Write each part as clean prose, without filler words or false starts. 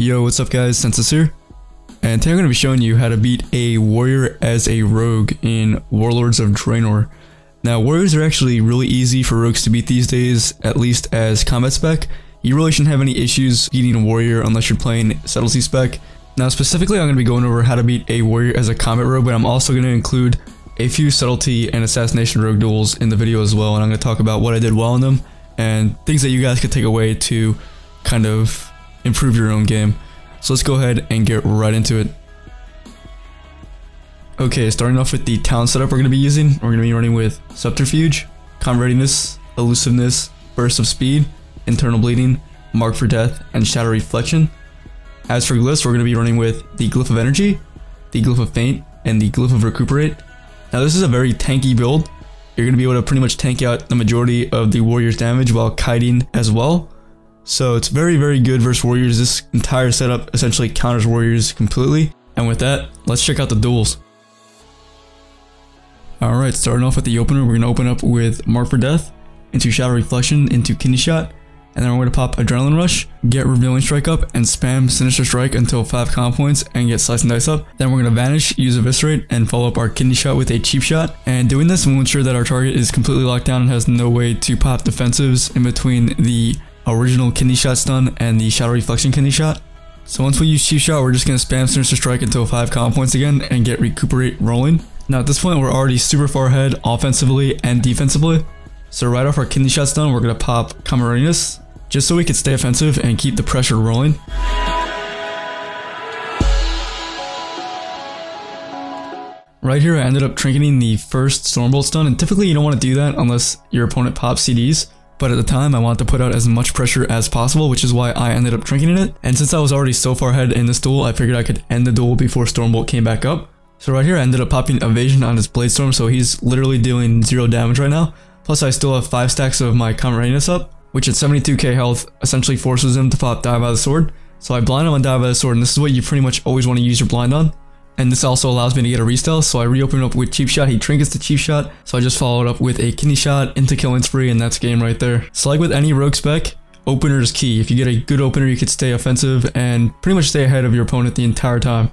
Yo, what's up guys, Sensus here, and today I'm going to be showing you how to beat a warrior as a rogue in Warlords of Draenor. Now, warriors are actually really easy for rogues to beat these days, at least as combat spec. You really shouldn't have any issues beating a warrior unless you're playing subtlety spec. Now specifically I'm going to be going over how to beat a warrior as a combat rogue, but I'm also going to include a few subtlety and assassination rogue duels in the video as well, and I'm going to talk about what I did well in them and things that you guys could take away to kind of improve your own game. So let's go ahead and get right into it. Okay, starting off with the talent setup we're going to be using. We're going to be running with Subterfuge, Combat Readiness, Elusiveness, Burst of Speed, Internal Bleeding, Mark for Death, and Shadow Reflection. As for glyphs, we're going to be running with the Glyph of Energy, the Glyph of Faint, and the Glyph of Recuperate. Now this is a very tanky build. You're going to be able to pretty much tank out the majority of the warrior's damage while kiting as well. So it's very good versus warriors. This entire setup essentially counters warriors completely. And with that, let's check out the duels. Alright, starting off with the opener, we're going to open up with Mark for Death, into Shadow Reflection, into Kidney Shot, and then we're going to pop Adrenaline Rush, get Revealing Strike up, and spam Sinister Strike until 5 comp points and get Slice and Dice up. Then we're going to Vanish, use Eviscerate, and follow up our Kidney Shot with a Cheap Shot. And doing this will ensure that our target is completely locked down and has no way to pop defensives in between the original Kidney Shot stun and the Shadow Reflection Kidney Shot. So once we use Cheap Shot, we're just going to spam Sinister Strike until 5 comp points again and get Recuperate rolling. Now at this point we're already super far ahead offensively and defensively. So right off our Kidney Shot stun, we're going to pop Combat Readiness, just so we can stay offensive and keep the pressure rolling. Right here I ended up trinketing the first Stormbolt stun, and typically you don't want to do that unless your opponent pops CDs. But at the time I wanted to put out as much pressure as possible, which is why I ended up trinketing it. And since I was already so far ahead in this duel, I figured I could end the duel before Stormbolt came back up. So right here I ended up popping Evasion on his Bladestorm, so he's literally dealing 0 damage right now. Plus I still have 5 stacks of my Combat Readiness up, which at 72k health essentially forces him to pop Die by the Sword. So I blind him on Die by the Sword, and this is what you pretty much always want to use your blind on. And this also allows me to get a restealth, so I reopen up with Cheap Shot. He trinkets the Cheap Shot, so I just followed up with a Kidney Shot into Killing Spree, and that's game right there. So like with any rogue spec, opener is key. If you get a good opener, you could stay offensive and pretty much stay ahead of your opponent the entire time.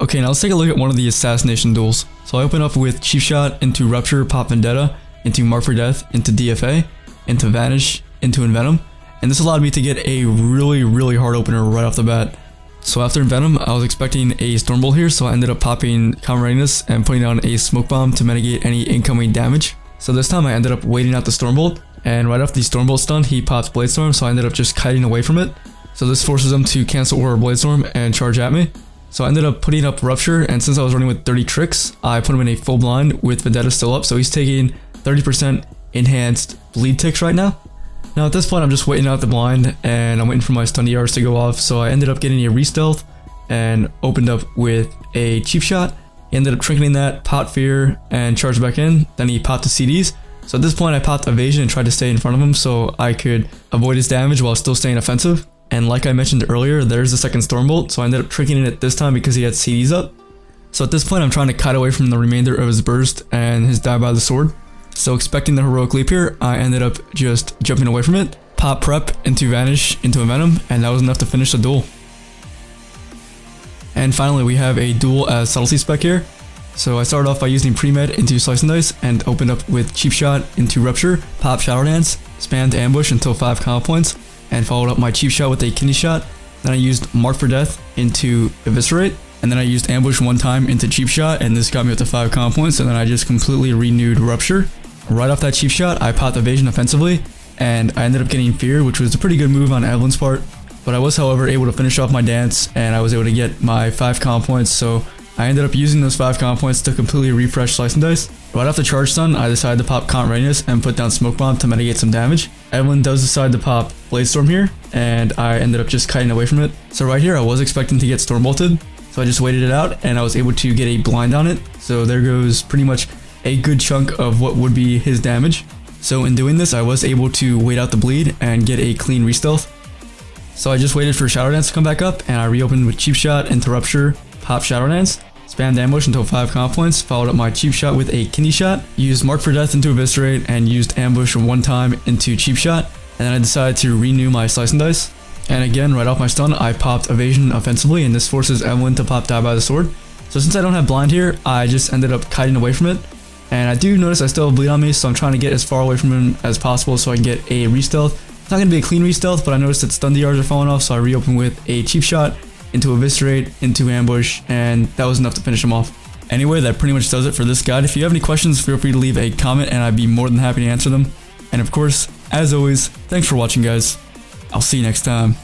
Okay, now let's take a look at one of the assassination duels. So I open up with Cheap Shot into Rupture, pop Vendetta, into Mark for Death, into DFA, into Vanish, into Envenom, and this allowed me to get a really hard opener right off the bat. So after Envenom, I was expecting a Stormbolt here, so I ended up popping Combat Readiness and putting down a Smoke Bomb to mitigate any incoming damage. So this time I ended up waiting out the Stormbolt, and right after the Stormbolt stun, he pops Bladestorm, so I ended up just kiting away from it. So this forces him to cancel Aura Bladestorm and charge at me. So I ended up putting up Rupture, and since I was running with 30 tricks, I put him in a full blind with Vendetta still up, so he's taking 30% enhanced bleed ticks right now. Now at this point I'm just waiting out the blind and I'm waiting for my stun DRs to go off, so I ended up getting a restealth and opened up with a Cheap Shot. He ended up trinketing that, popped Fear, and charged back in. Then he popped the CDs. So at this point I popped Evasion and tried to stay in front of him so I could avoid his damage while still staying offensive. And like I mentioned earlier, there's the second Stormbolt, so I ended up trinketing it this time because he had CDs up. So at this point I'm trying to kite away from the remainder of his burst and his Die by the Sword. So expecting the heroic leap here, I ended up just jumping away from it, pop Prep into Vanish into Envenom, and that was enough to finish the duel. And finally we have a duel as subtlety spec here. So I started off by using Pre-Med into Slice and Dice and opened up with Cheap Shot into Rupture, pop Shadow Dance, spammed Ambush until 5 comp points, and followed up my Cheap Shot with a Kidney Shot. Then I used Mark for Death into Eviscerate, and then I used Ambush one time into Cheap Shot, and this got me up to 5 comp points, and then I just completely renewed Rupture. Right off that Cheap Shot, I popped Evasion offensively, and I ended up getting Fear, which was a pretty good move on Evelyn's part. But I was, however, able to finish off my dance, and I was able to get my 5 comp points, so I ended up using those 5 comp points to completely refresh Slice and Dice. Right off the charge stun, I decided to pop Combat Readiness and put down Smoke Bomb to mitigate some damage. Evelyn does decide to pop Bladestorm here, and I ended up just kiting away from it. So right here, I was expecting to get Stormbolted, so I just waited it out, and I was able to get a blind on it. So there goes pretty much a good chunk of what would be his damage. So in doing this, I was able to wait out the bleed and get a clean restealth. So I just waited for Shadow Dance to come back up, and I reopened with Cheap Shot into Rupture, pop Shadow Dance, spammed Ambush until 5 comp points, followed up my Cheap Shot with a Kidney Shot, used Mark for Death into Eviscerate, and used Ambush one time into Cheap Shot, and then I decided to renew my Slice and Dice. And again, right off my stun, I popped evasion offensively, and this forces Evelyn to pop die by the sword. So since I don't have blind here, I just ended up kiting away from it. And I do notice I still have bleed on me, so I'm trying to get as far away from him as possible so I can get a re-stealth. It's not going to be a clean re-stealth, but I noticed that stun DRs are falling off, so I reopened with a cheap shot into eviscerate, into ambush, and that was enough to finish him off. Anyway, that pretty much does it for this guide. If you have any questions, feel free to leave a comment and I'd be more than happy to answer them. And of course, as always, thanks for watching, guys. I'll see you next time.